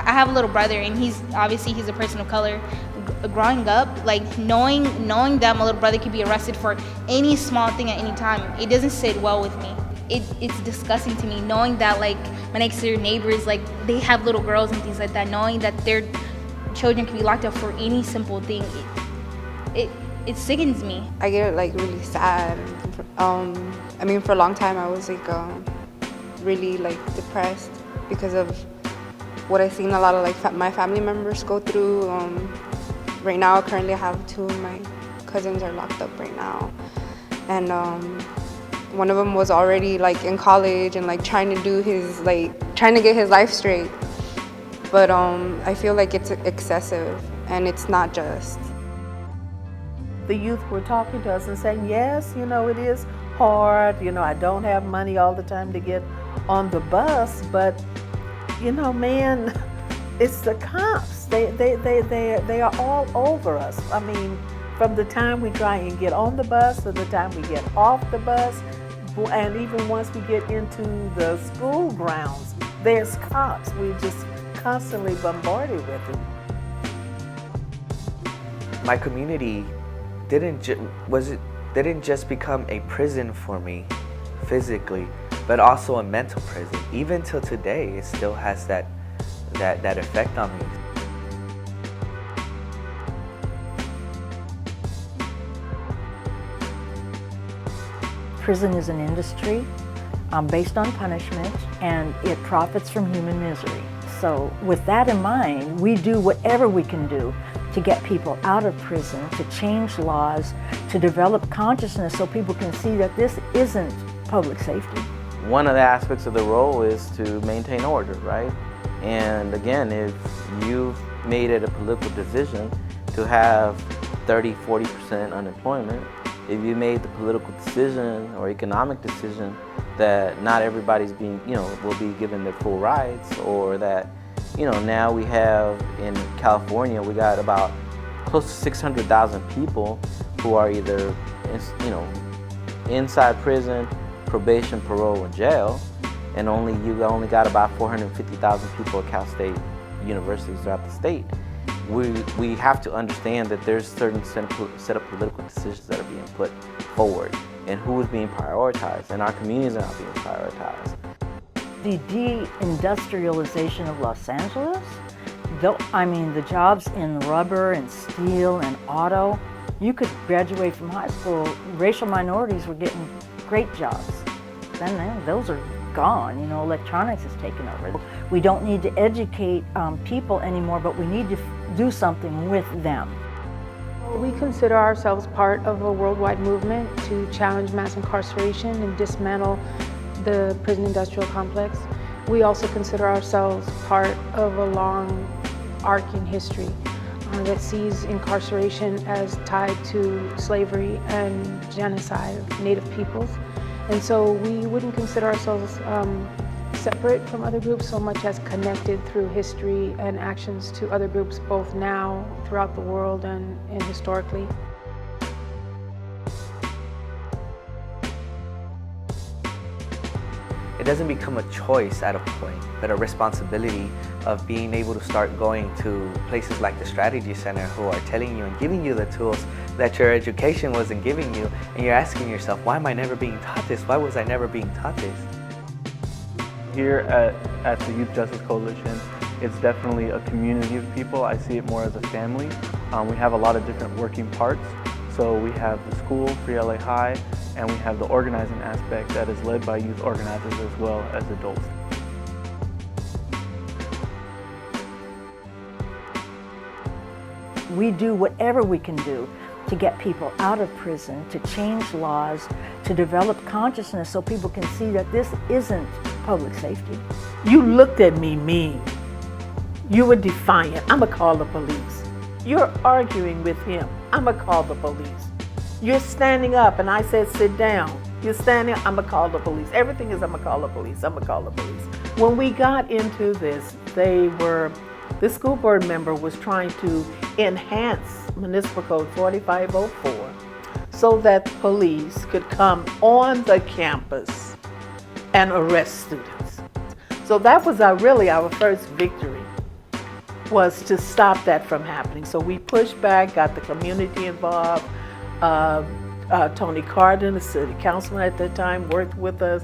I have a little brother, and he's a person of color. Growing up, like knowing that my little brother could be arrested for any small thing at any time, it doesn't sit well with me. It's disgusting to me, knowing that like my next door neighbors, like they have little girls and things like that, knowing that their children can be locked up for any simple thing. It sickens me. I get like really sad. I mean, for a long time I was like really like depressed because of what I've seen a lot of like my family members go through. Right now, currently I have 2 of my cousins are locked up right now, and one of them was already like in college and like trying to get his life straight. But I feel like it's excessive and it's not just. The youth were talking to us and saying, yes, it is hard. I don't have money all the time to get on the bus, but man, it's the cops. They are all over us. I mean, from the time we try and get on the bus to the time we get off the bus, and even once we get into the school grounds, there's cops. We're just constantly bombarded with them. My community didn't just become a prison for me physically, but also a mental prison. Even till today, it still has that effect on me. Prison is an industry based on punishment, and it profits from human misery. So with that in mind, we do whatever we can do to get people out of prison, to change laws, to develop consciousness so people can see that this isn't public safety. One of the aspects of the role is to maintain order, right? And again, if you've made it a political decision to have 30-40% unemployment, if you made the political decision or economic decision that not everybody's being, will be given their full rights, or that, now we have in California, we got about close to 600,000 people who are either, inside prison, probation, parole, or jail, and you only got about 450,000 people at Cal State universities throughout the state. We have to understand that there's certain set of political decisions that are being put forward, and who is being prioritized, and our communities are not being prioritized. The deindustrialization of Los Angeles, the jobs in rubber and steel and auto, you could graduate from high school, racial minorities were getting great jobs. Then those are gone, electronics has taken over. We don't need to educate people anymore, but we need to do something with them. We consider ourselves part of a worldwide movement to challenge mass incarceration and dismantle the prison industrial complex. We also consider ourselves part of a long arcing history that sees incarceration as tied to slavery and genocide of Native peoples. And so we wouldn't consider ourselves separate from other groups so much as connected through history and actions to other groups, both now, throughout the world, and historically. It doesn't become a choice at a point, but a responsibility of being able to start going to places like the Strategy Center, who are telling you and giving you the tools that your education wasn't giving you, and you're asking yourself, why am I never being taught this? Why was I never being taught this? Here at the Youth Justice Coalition, it's definitely a community of people. I see it more as a family. We have a lot of different working parts. So we have the school, Free LA High, and we have the organizing aspect that is led by youth organizers as well as adults. We do whatever we can do to get people out of prison, to change laws, to develop consciousness so people can see that this isn't public safety. You looked at me mean. You were defiant. I'm gonna call the police. You're arguing with him. I'm gonna call the police. You're standing up and I said sit down. You're standing up, I'm gonna call the police. Everything is I'm gonna call the police, I'm gonna call the police. When we got into this, the school board member was trying to enhance Municipal Code 4504 so that police could come on the campus and arrest students. So that was really our first victory. was to stop that from happening. So we pushed back, got the community involved. Tony Carden, the city councilman at that time, worked with us.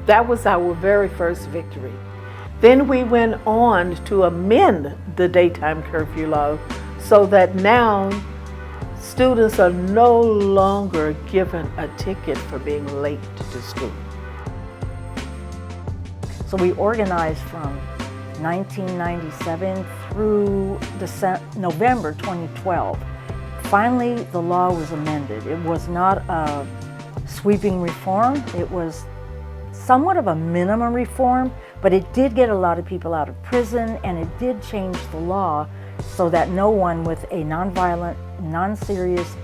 That was our very first victory. Then we went on to amend the daytime curfew law so that now students are no longer given a ticket for being late to school. So we organized from 1997 through November 2012. Finally, the law was amended. It was not a sweeping reform. It was somewhat of a minimum reform, but it did get a lot of people out of prison, and it did change the law so that no one with a nonviolent, non-serious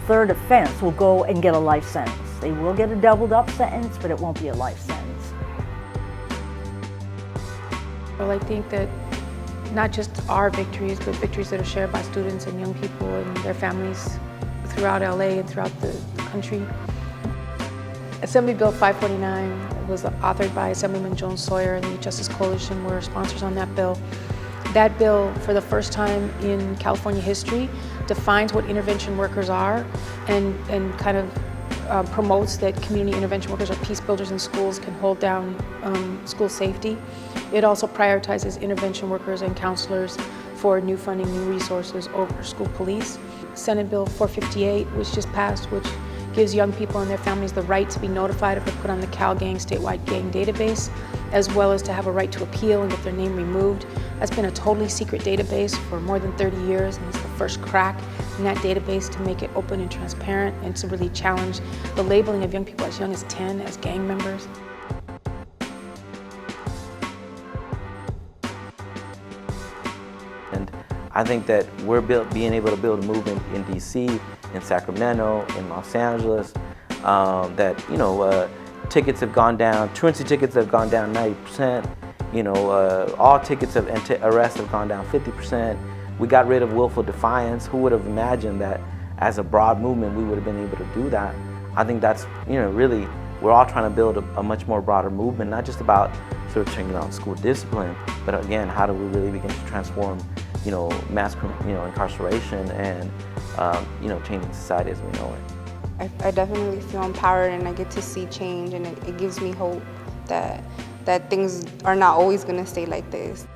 third offense will go and get a life sentence. They will get a doubled up sentence, but it won't be a life sentence. Well, I think that not just our victories, but victories that are shared by students and young people and their families throughout LA and throughout the country. Assembly Bill 549 was authored by Assemblyman Joan Sawyer and the Youth Justice Coalition were sponsors on that bill. That bill, for the first time in California history, defines what intervention workers are and kind of promotes that community intervention workers are peace builders in schools, can hold down school safety. It also prioritizes intervention workers and counselors for new funding, new resources over school police. Senate Bill 458, which just passed, which gives young people and their families the right to be notified if they're put on the Cal Gang statewide gang database, as well as to have a right to appeal and get their name removed. That's been a totally secret database for more than 30 years, and it's the first crack in that database to make it open and transparent and to really challenge the labeling of young people as young as 10 as gang members. And I think that we're being able to build a movement in DC, in Sacramento, in Los Angeles, that, tickets have gone down, truancy tickets have gone down 90%, all tickets of arrests have gone down 50%. We got rid of willful defiance. Who would have imagined that as a broad movement we would have been able to do that? I think that's, really, we're all trying to build a much more broader movement, not just about sort of changing out school discipline, but again, how do we really begin to transform, mass, incarceration and, changing society as we know it. I definitely feel empowered, and I get to see change, and it gives me hope that things are not always going to stay like this.